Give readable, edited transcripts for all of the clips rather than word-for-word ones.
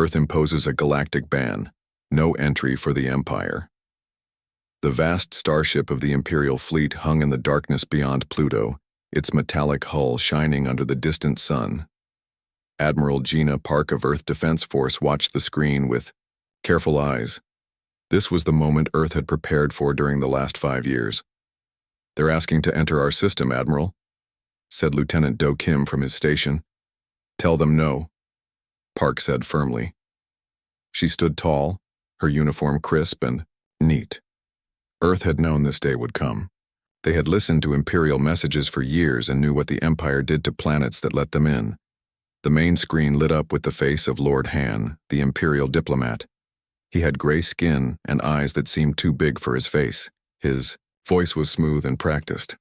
Earth imposes a galactic ban. No entry for the Empire. The vast starship of the Imperial fleet hung in the darkness beyond Pluto, its metallic hull shining under the distant sun. Admiral Gina Park of Earth Defense Force watched the screen with careful eyes. This was the moment Earth had prepared for during the last 5 years. "They're asking to enter our system, Admiral," said Lieutenant Do Kim from his station. "Tell them no," Park said firmly. She stood tall, her uniform crisp and neat. Earth had known this day would come. They had listened to Imperial messages for years and knew what the Empire did to planets that let them in. The main screen lit up with the face of Lord Han, the Imperial diplomat. He had gray skin and eyes that seemed too big for his face. His voice was smooth and practiced.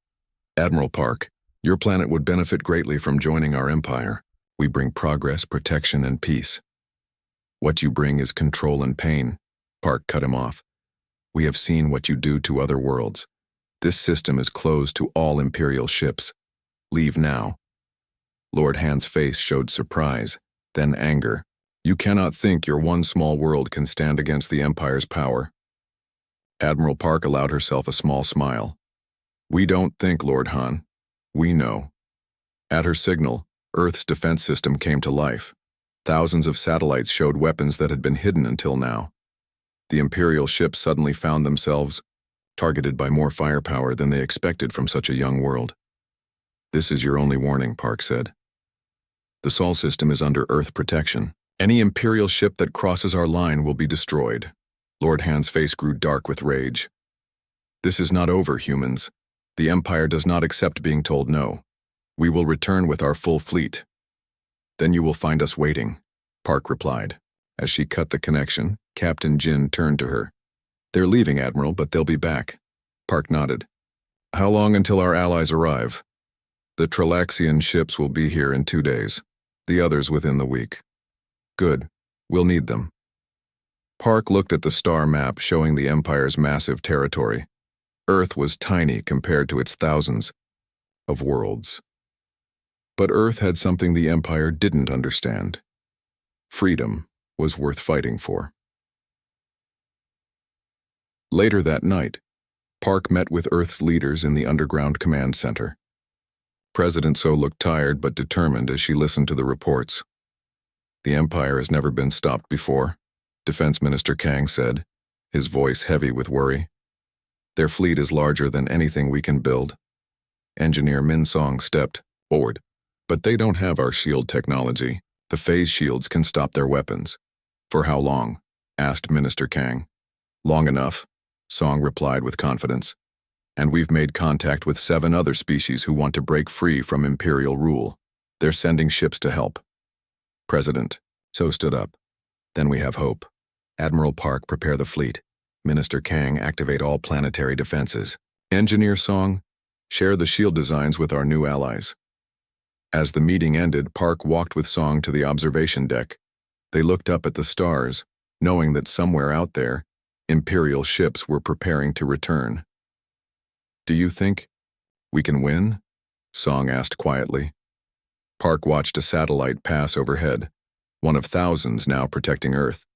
"Admiral Park, your planet would benefit greatly from joining our empire. We bring progress, protection, and peace." "What you bring is control and pain," Park cut him off. "We have seen what you do to other worlds. This system is closed to all Imperial ships. Leave now." Lord Han's face showed surprise, then anger. "You cannot think your one small world can stand against the Empire's power." Admiral Park allowed herself a small smile. "We don't think, Lord Han. We know." At her signal, Earth's defense system came to life. Thousands of satellites showed weapons that had been hidden until now. The Imperial ships suddenly found themselves targeted by more firepower than they expected from such a young world. "This is your only warning," Park said. "The Sol system is under Earth protection. Any Imperial ship that crosses our line will be destroyed." Lord Han's face grew dark with rage. "This is not over, humans. The Empire does not accept being told no. We will return with our full fleet." "Then you will find us waiting," Park replied. As she cut the connection, Captain Jin turned to her. "They're leaving, Admiral, but they'll be back." Park nodded. "How long until our allies arrive?" "The Tralaxian ships will be here in 2 days. The others within the week." "Good. We'll need them." Park looked at the star map showing the Empire's massive territory. Earth was tiny compared to its thousands of worlds. But Earth had something the Empire didn't understand. Freedom was worth fighting for. Later that night, Park met with Earth's leaders in the underground command center. President So looked tired but determined as she listened to the reports. "The Empire has never been stopped before," Defense Minister Kang said, his voice heavy with worry. "Their fleet is larger than anything we can build." Engineer Min Song stepped forward. "But they don't have our shield technology. The phase shields can stop their weapons." "For how long?" asked Minister Kang. "Long enough," Song replied with confidence. "And we've made contact with 7 other species who want to break free from Imperial rule. They're sending ships to help." President So stood up. "Then we have hope. Admiral Park, prepare the fleet. Minister Kang, activate all planetary defenses. Engineer Song, share the shield designs with our new allies." As the meeting ended, Park walked with Song to the observation deck. They looked up at the stars, knowing that somewhere out there, Imperial ships were preparing to return. "Do you think we can win?" Song asked quietly. Park watched a satellite pass overhead, one of thousands now protecting Earth.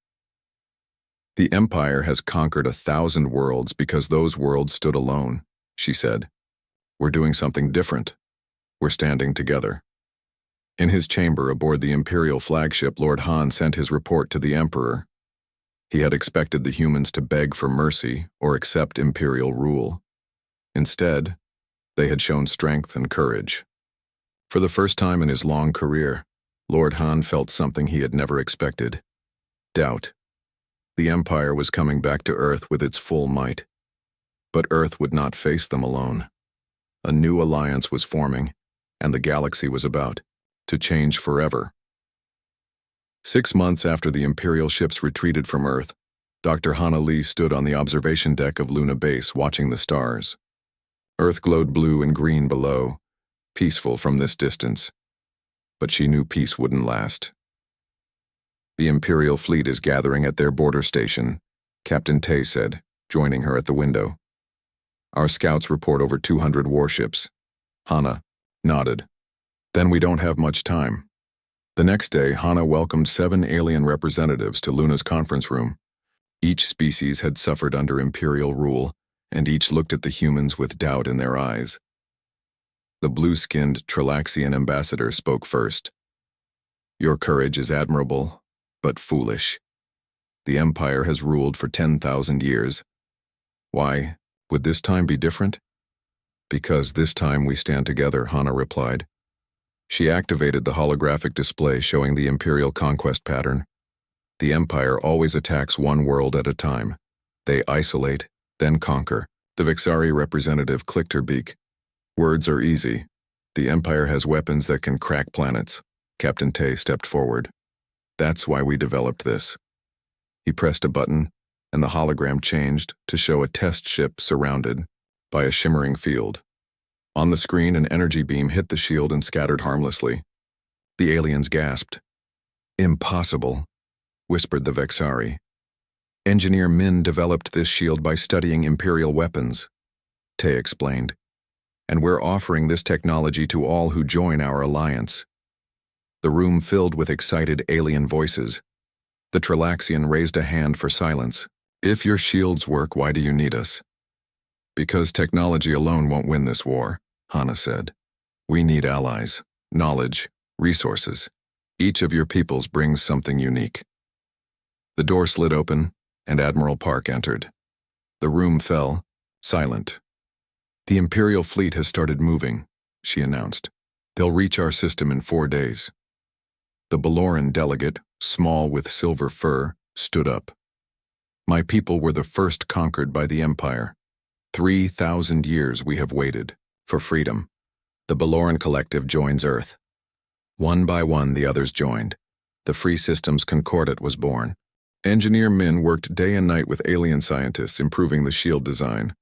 "The Empire has conquered 1,000 worlds because those worlds stood alone," she said. "We're doing something different. We're standing together." In his chamber aboard the Imperial flagship, Lord Han sent his report to the Emperor. He had expected the humans to beg for mercy or accept Imperial rule. Instead, they had shown strength and courage. For the first time in his long career, Lord Han felt something he had never expected: doubt. The Empire was coming back to Earth with its full might. But Earth would not face them alone. A new alliance was forming, and the galaxy was about to change forever. 6 months after the Imperial ships retreated from Earth, Dr. Hana Lee stood on the observation deck of Luna Base watching the stars. Earth glowed blue and green below, peaceful from this distance. But she knew peace wouldn't last. "The Imperial fleet is gathering at their border station," Captain Tay said, joining her at the window. "Our scouts report over 200 warships." Hana nodded. "Then we don't have much time." The next day, Hana welcomed 7 alien representatives to Luna's conference room. Each species had suffered under Imperial rule, and each looked at the humans with doubt in their eyes. The blue-skinned Trilaxian ambassador spoke first. "Your courage is admirable, but foolish. The Empire has ruled for 10,000 years. Why would this time be different?" "Because this time we stand together," Hana replied. She activated the holographic display showing the Imperial conquest pattern. The Empire always attacks one world at a time. They isolate, then conquer. The Vexari representative clicked her beak. "Words are easy. The Empire has weapons that can crack planets." Captain Tay stepped forward. "That's why we developed this." He pressed a button, and the hologram changed to show a test ship surrounded by a shimmering field. On the screen, an energy beam hit the shield and scattered harmlessly. The aliens gasped. "Impossible," whispered the Vexari. "Engineer Min developed this shield by studying Imperial weapons," Tay explained. "And we're offering this technology to all who join our alliance." The room filled with excited alien voices. The Trilaxian raised a hand for silence. "If your shields work, why do you need us?" "Because technology alone won't win this war," Hana said. "We need allies, knowledge, resources. Each of your peoples brings something unique." The door slid open, and Admiral Park entered. The room fell, silent. "The Imperial fleet has started moving," she announced. "They'll reach our system in 4 days." The Baloran delegate, small with silver fur, stood up. "My people were the first conquered by the Empire. 3,000 years we have waited for freedom. The Baloran collective joins Earth." One by one, the others joined. The Free Systems Concordat was born. Engineer Min worked day and night with alien scientists improving the shield design.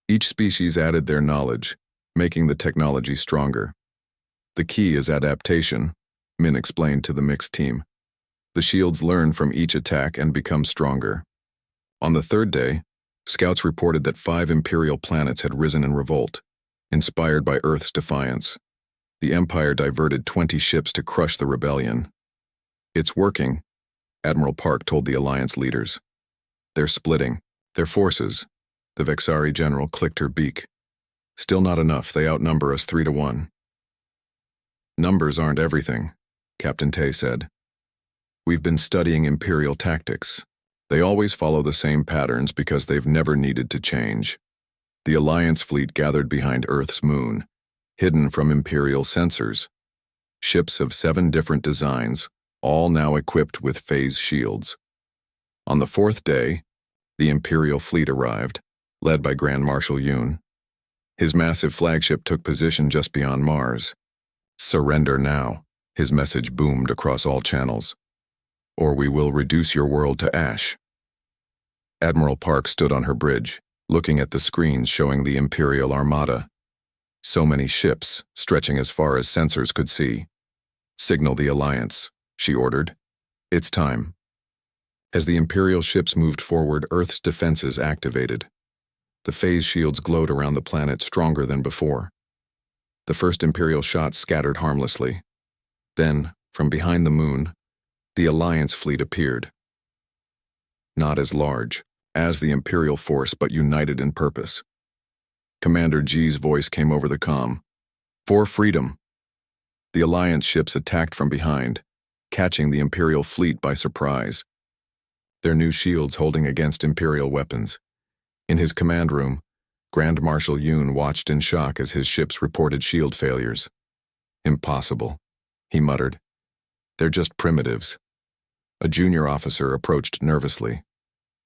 Each species added their knowledge, making the technology stronger. "The key is adaptation," Min explained to the mixed team. "The shields learn from each attack and become stronger." On the 3rd day, scouts reported that 5 Imperial planets had risen in revolt, inspired by Earth's defiance. The Empire diverted 20 ships to crush the rebellion. "It's working," Admiral Park told the Alliance leaders. "They're splitting their forces." The Vexari general clicked her beak. "Still not enough. They outnumber us 3-1. "Numbers aren't everything," Captain Tay said. "We've been studying Imperial tactics. They always follow the same patterns because they've never needed to change." The Alliance fleet gathered behind Earth's moon, hidden from Imperial sensors. Ships of 7 different designs, all now equipped with phase shields. On the 4th day, the Imperial fleet arrived, led by Grand Marshal Yoon. His massive flagship took position just beyond Mars. "Surrender now," his message boomed across all channels. "Or we will reduce your world to ash." Admiral Park stood on her bridge, looking at the screens showing the Imperial Armada. So many ships, stretching as far as sensors could see. "Signal the Alliance," she ordered. "It's time." As the Imperial ships moved forward, Earth's defenses activated. The phase shields glowed around the planet stronger than before. The first Imperial shots scattered harmlessly. Then, from behind the moon, the Alliance fleet appeared. Not as large as the Imperial force, but united in purpose. Commander G's voice came over the comm. "For freedom." The Alliance ships attacked from behind, catching the Imperial fleet by surprise. Their new shields holding against Imperial weapons. In his command room, Grand Marshal Yoon watched in shock as his ships reported shield failures. "Impossible," he muttered. "They're just primitives." A junior officer approached nervously.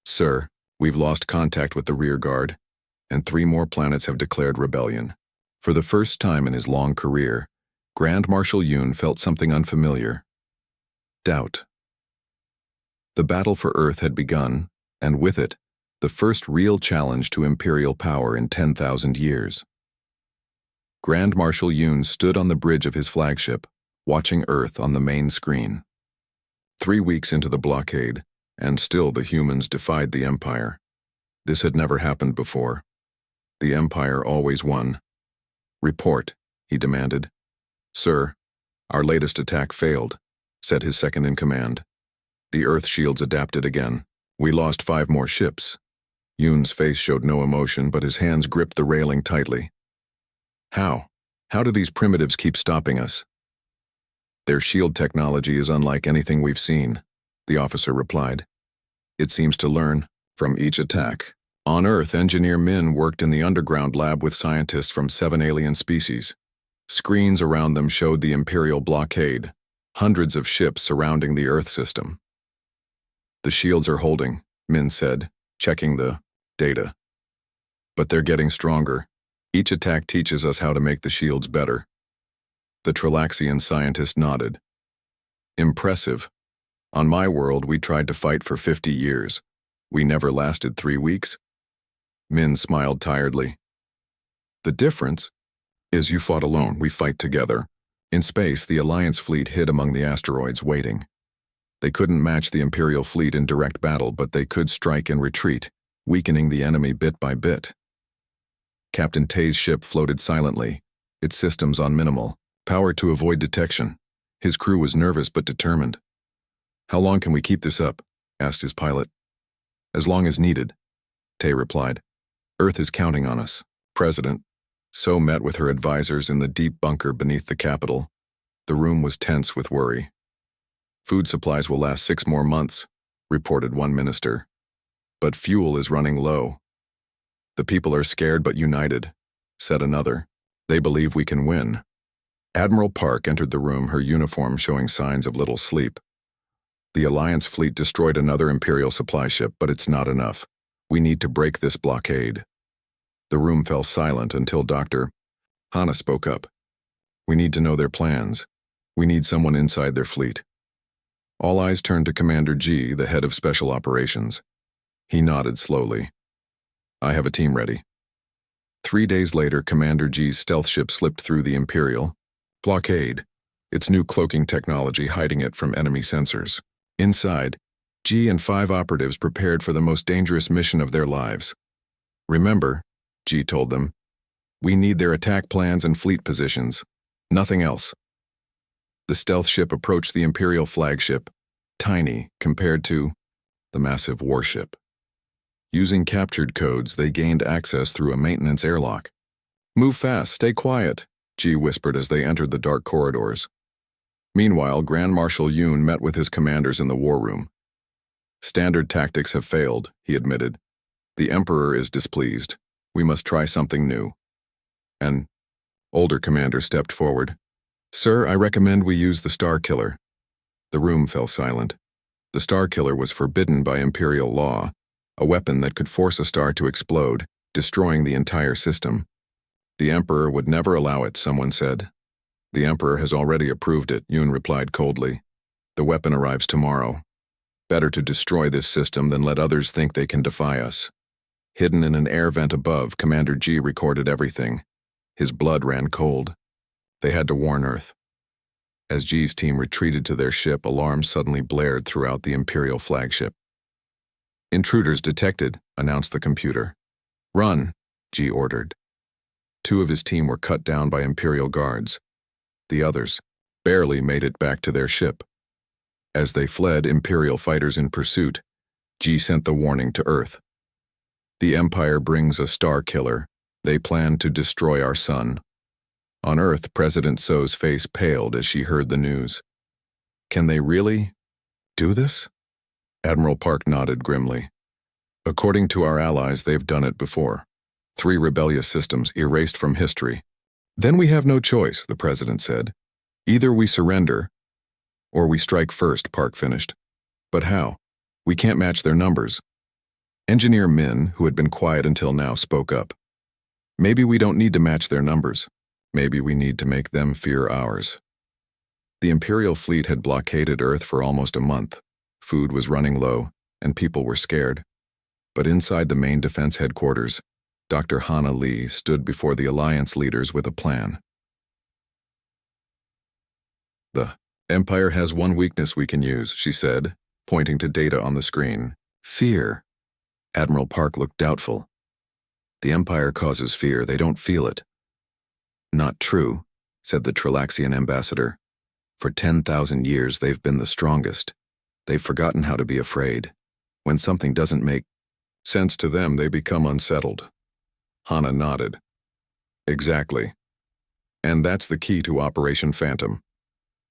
"Sir, we've lost contact with the rear guard, and 3 more planets have declared rebellion." For the first time in his long career, Grand Marshal Yoon felt something unfamiliar. Doubt. The battle for Earth had begun, and with it, the first real challenge to Imperial power in 10,000 years. Grand Marshal Yoon stood on the bridge of his flagship, watching Earth on the main screen. 3 weeks into the blockade, and still the humans defied the Empire. This had never happened before. The Empire always won. "Report," he demanded. "Sir, our latest attack failed," said his second-in-command. The Earth shields adapted again. We lost 5 more ships. Yoon's face showed no emotion, but his hands gripped the railing tightly. How? How do these primitives keep stopping us? Their shield technology is unlike anything we've seen, the officer replied. It seems to learn from each attack. On Earth, Engineer Min worked in the underground lab with scientists from 7 alien species. Screens around them showed the Imperial blockade, hundreds of ships surrounding the Earth system. The shields are holding, Min said, checking the data. But they're getting stronger. Each attack teaches us how to make the shields better. The Trilaxian scientist nodded. Impressive. On my world, we tried to fight for 50 years. We never lasted 3 weeks. Min smiled tiredly. The difference is you fought alone, we fight together. In space, the Alliance fleet hid among the asteroids, waiting. They couldn't match the Imperial fleet in direct battle, but they could strike and retreat, weakening the enemy bit by bit. Captain Tay's ship floated silently, its systems on minimal, power to avoid detection. His crew was nervous but determined. How long can we keep this up? Asked his pilot. As long as needed, Tay replied. Earth is counting on us. President So met with her advisors in the deep bunker beneath the Capitol. The room was tense with worry. Food supplies will last 6 more months, reported one minister. But fuel is running low. The people are scared but united, said another. They believe we can win. Admiral Park entered the room, her uniform showing signs of little sleep. The Alliance fleet destroyed another Imperial supply ship, but it's not enough. We need to break this blockade. The room fell silent until Dr. Hana spoke up. We need to know their plans. We need someone inside their fleet. All eyes turned to Commander G, the head of Special Operations. He nodded slowly. I have a team ready. 3 days later, Commander G's stealth ship slipped through the Imperial blockade, its new cloaking technology hiding it from enemy sensors. Inside, G and 5 operatives prepared for the most dangerous mission of their lives. Remember, G told them, we need their attack plans and fleet positions. Nothing else. The stealth ship approached the Imperial flagship, tiny compared to the massive warship. Using captured codes, they gained access through a maintenance airlock. Move fast, stay quiet, G whispered as they entered the dark corridors. Meanwhile, Grand Marshal Yoon met with his commanders in the war room. Standard tactics have failed, he admitted. The Emperor is displeased. We must try something new. An older commander stepped forward. Sir, I recommend we use the Star Killer. The room fell silent. The Star Killer was forbidden by Imperial law, a weapon that could force a star to explode, destroying the entire system. The Emperor would never allow it, someone said. The Emperor has already approved it, Yoon replied coldly. The weapon arrives tomorrow. Better to destroy this system than let others think they can defy us. Hidden in an air vent above, Commander G recorded everything. His blood ran cold. They had to warn Earth. As G's team retreated to their ship, alarms suddenly blared throughout the Imperial flagship. Intruders detected, announced the computer. Run, G ordered. 2 of his team were cut down by Imperial guards. The others barely made it back to their ship. As they fled, Imperial fighters in pursuit, G sent the warning to Earth. The Empire brings a Star Killer. They plan to destroy our sun. On Earth, President So's face paled as she heard the news. Can they really do this? Admiral Park nodded grimly. According to our allies, they've done it before. 3 rebellious systems erased from history. Then we have no choice, the president said. Either we surrender, or we strike first, Park finished. But how? We can't match their numbers. Engineer Min, who had been quiet until now, spoke up. Maybe we don't need to match their numbers. Maybe we need to make them fear ours. The Imperial fleet had blockaded Earth for almost a month. Food was running low, and people were scared. But inside the main defense headquarters, Dr. Hana Lee stood before the Alliance leaders with a plan. The Empire has one weakness we can use, she said, pointing to data on the screen. Fear. Admiral Park looked doubtful. The Empire causes fear, they don't feel it. Not true, said the Trilaxian ambassador. For 10,000 years, they've been the strongest. They've forgotten how to be afraid. When something doesn't make sense to them, they become unsettled. Hana nodded. Exactly. And that's the key to Operation Phantom.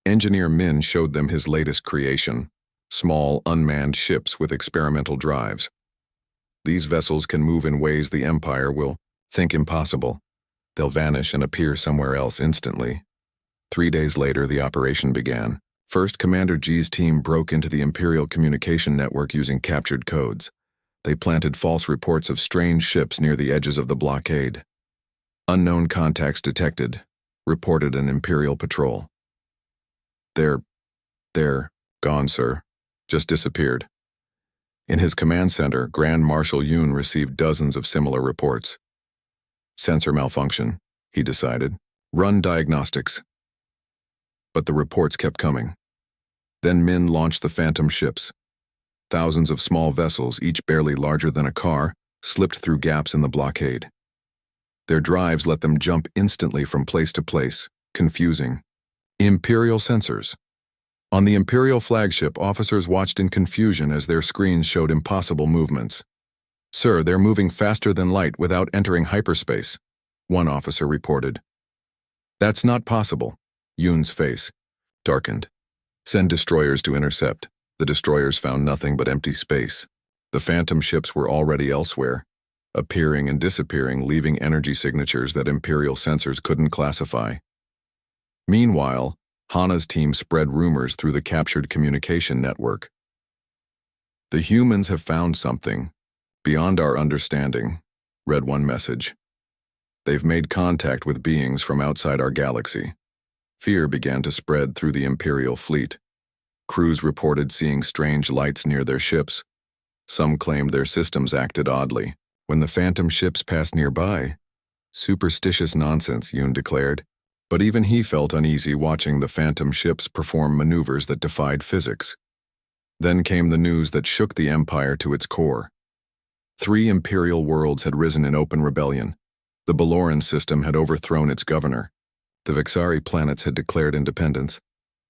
Engineer Min showed them his latest creation, small, unmanned ships with experimental drives. These vessels can move in ways the Empire will think impossible. They'll vanish and appear somewhere else instantly. 3 days later, the operation began. First, Commander G's team broke into the Imperial communication network using captured codes. They planted false reports of strange ships near the edges of the blockade. Unknown contacts detected, reported an Imperial patrol. They're gone, sir. Just disappeared. In his command center, Grand Marshal Yoon received dozens of similar reports. Sensor malfunction, he decided. Run diagnostics. But the reports kept coming. Then Min launched the Phantom ships. Thousands of small vessels, each barely larger than a car, slipped through gaps in the blockade. Their drives let them jump instantly from place to place, confusing. Imperial sensors. On the Imperial flagship, officers watched in confusion as their screens showed impossible movements. Sir, they're moving faster than light without entering hyperspace, one officer reported. That's not possible. Yoon's face darkened. Send destroyers to intercept. The destroyers found nothing but empty space. The Phantom ships were already elsewhere, appearing and disappearing, leaving energy signatures that Imperial sensors couldn't classify. Meanwhile, Hana's team spread rumors through the captured communication network. The humans have found something beyond our understanding, read one message. They've made contact with beings from outside our galaxy. Fear began to spread through the Imperial fleet. Crews reported seeing strange lights near their ships. Some claimed their systems acted oddly. When the Phantom ships passed nearby, superstitious nonsense, Yoon declared. But even he felt uneasy watching the Phantom ships perform maneuvers that defied physics. Then came the news that shook the Empire to its core. 3 Imperial worlds had risen in open rebellion. The Baloran system had overthrown its governor. The Vexari planets had declared independence.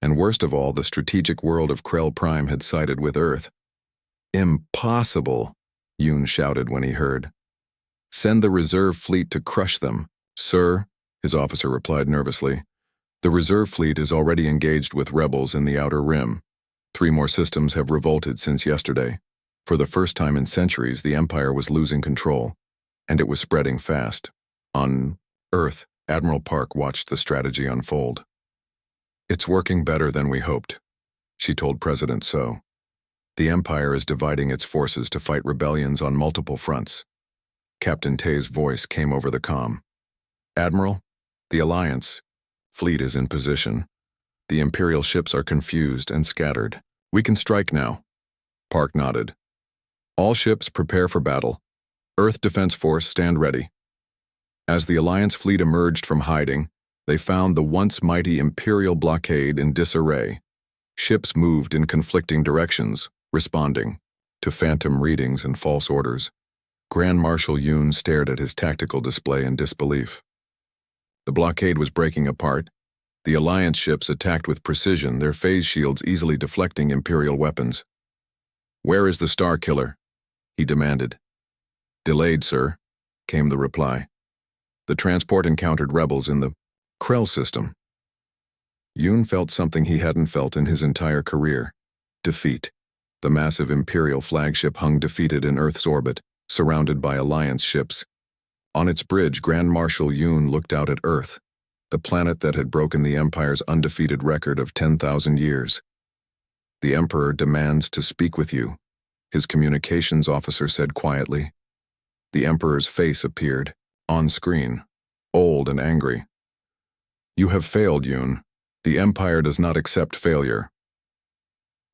And worst of all, the strategic world of Krell Prime had sided with Earth. Impossible, Yoon shouted when he heard. Send the reserve fleet to crush them. Sir, his officer replied nervously. The reserve fleet is already engaged with rebels in the Outer Rim. 3 more systems have revolted since yesterday. For the first time in centuries, the Empire was losing control, and it was spreading fast. On Earth, Admiral Park watched the strategy unfold. It's working better than we hoped, she told President So. The Empire is dividing its forces to fight rebellions on multiple fronts. Captain Tay's voice came over the comm. Admiral, the Alliance fleet is in position. The Imperial ships are confused and scattered. We can strike now. Park nodded. All ships prepare for battle. Earth Defense Force stand ready. As the Alliance fleet emerged from hiding, they found the once mighty Imperial blockade in disarray. Ships moved in conflicting directions, responding to phantom readings and false orders. Grand Marshal Yoon stared at his tactical display in disbelief. The blockade was breaking apart. The Alliance ships attacked with precision, their phase shields easily deflecting Imperial weapons. Where is the Star Killer? He demanded. Delayed, sir, came the reply. The transport encountered rebels in the Krell system. Yoon felt something he hadn't felt in his entire career. Defeat. The massive Imperial flagship hung defeated in Earth's orbit, surrounded by Alliance ships. On its bridge, Grand Marshal Yoon looked out at Earth, the planet that had broken the Empire's undefeated record of 10,000 years. The Emperor demands to speak with you, his communications officer said quietly. The Emperor's face appeared, on screen, old and angry. You have failed, Yoon. The Empire does not accept failure.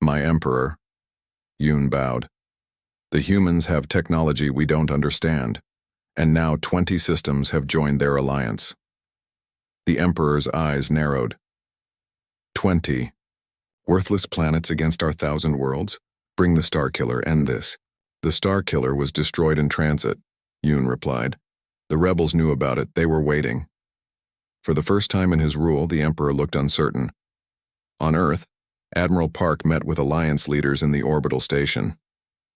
My Emperor. Yoon bowed. The humans have technology we don't understand, and now 20 systems have joined their alliance. The Emperor's eyes narrowed. 20. Worthless planets against our 1,000 worlds? Bring the Starkiller, end this. The Starkiller was destroyed in transit, Yoon replied. The rebels knew about it, they were waiting. For the first time in his rule, the Emperor looked uncertain. On Earth, Admiral Park met with Alliance leaders in the orbital station.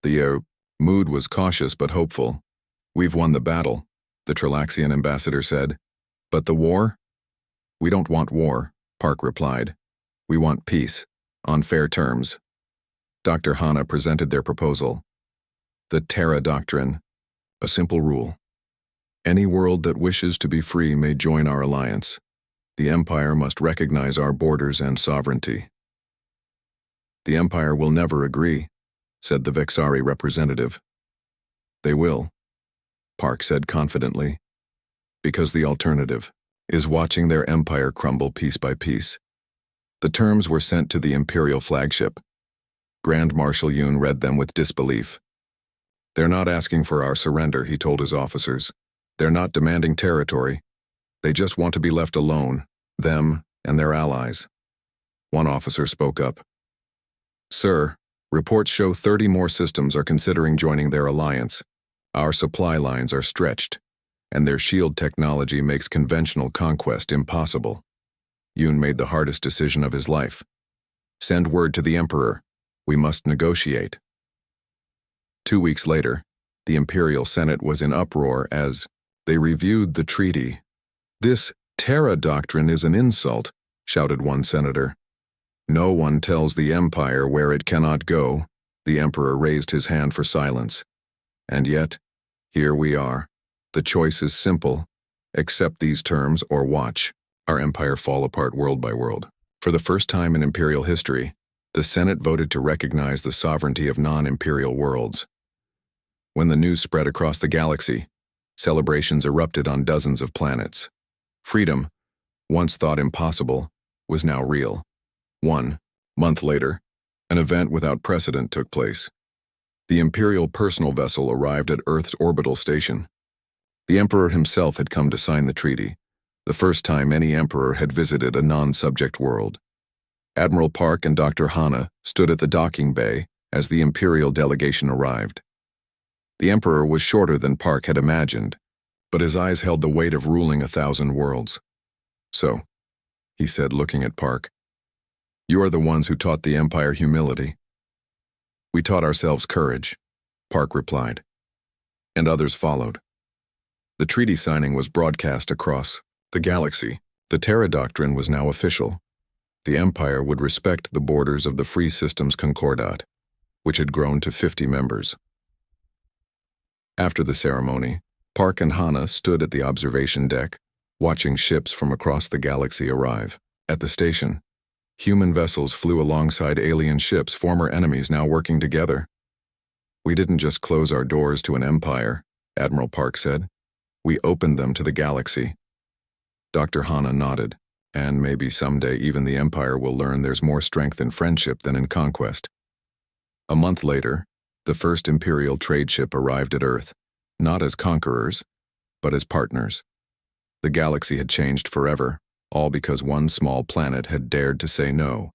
The mood was cautious but hopeful. "We've won the battle," the Trilaxian ambassador said. "But the war?" "We don't want war," Park replied. "We want peace, on fair terms." Dr. Hanna presented their proposal. The Terra Doctrine, a simple rule. Any world that wishes to be free may join our alliance. The Empire must recognize our borders and sovereignty. "The Empire will never agree," said the Vexari representative. "They will," Park said confidently, "because the alternative is watching their empire crumble piece by piece." The terms were sent to the Imperial flagship. Grand Marshal Yoon read them with disbelief. "They're not asking for our surrender," he told his officers. "They're not demanding territory. They just want to be left alone, them and their allies." One officer spoke up. "Sir, reports show 30 more systems are considering joining their alliance. Our supply lines are stretched, and their shield technology makes conventional conquest impossible." Yoon made the hardest decision of his life. "Send word to the Emperor. We must negotiate." 2 weeks later, the Imperial Senate was in uproar as they reviewed the treaty. "This Terra Doctrine is an insult," shouted one senator. "No one tells the Empire where it cannot go." The Emperor raised his hand for silence. "And yet, here we are. The choice is simple. Accept these terms or watch our empire fall apart world by world." For the first time in Imperial history, the Senate voted to recognize the sovereignty of non-Imperial worlds. When the news spread across the galaxy, celebrations erupted on dozens of planets. Freedom, once thought impossible, was now real. 1 month later, an event without precedent took place. The Imperial personal vessel arrived at Earth's orbital station. The Emperor himself had come to sign the treaty, the first time any Emperor had visited a non-subject world. Admiral Park and Dr. Hanna stood at the docking bay as the Imperial delegation arrived. The Emperor was shorter than Park had imagined, but his eyes held the weight of ruling 1,000 worlds. "So," he said, looking at Park, "you are the ones who taught the Empire humility." "We taught ourselves courage," Park replied. And others followed. The treaty signing was broadcast across the galaxy. The Terra Doctrine was now official. The Empire would respect the borders of the Free Systems Concordat, which had grown to 50 members. After the ceremony, Park and Hanna stood at the observation deck, watching ships from across the galaxy arrive. At the station, human vessels flew alongside alien ships, former enemies now working together. "We didn't just close our doors to an empire," Admiral Park said. "We opened them to the galaxy." Dr. Hanna nodded. "And maybe someday even the Empire will learn there's more strength in friendship than in conquest." A month later, the first Imperial trade ship arrived at Earth, not as conquerors, but as partners. The galaxy had changed forever, all because one small planet had dared to say no.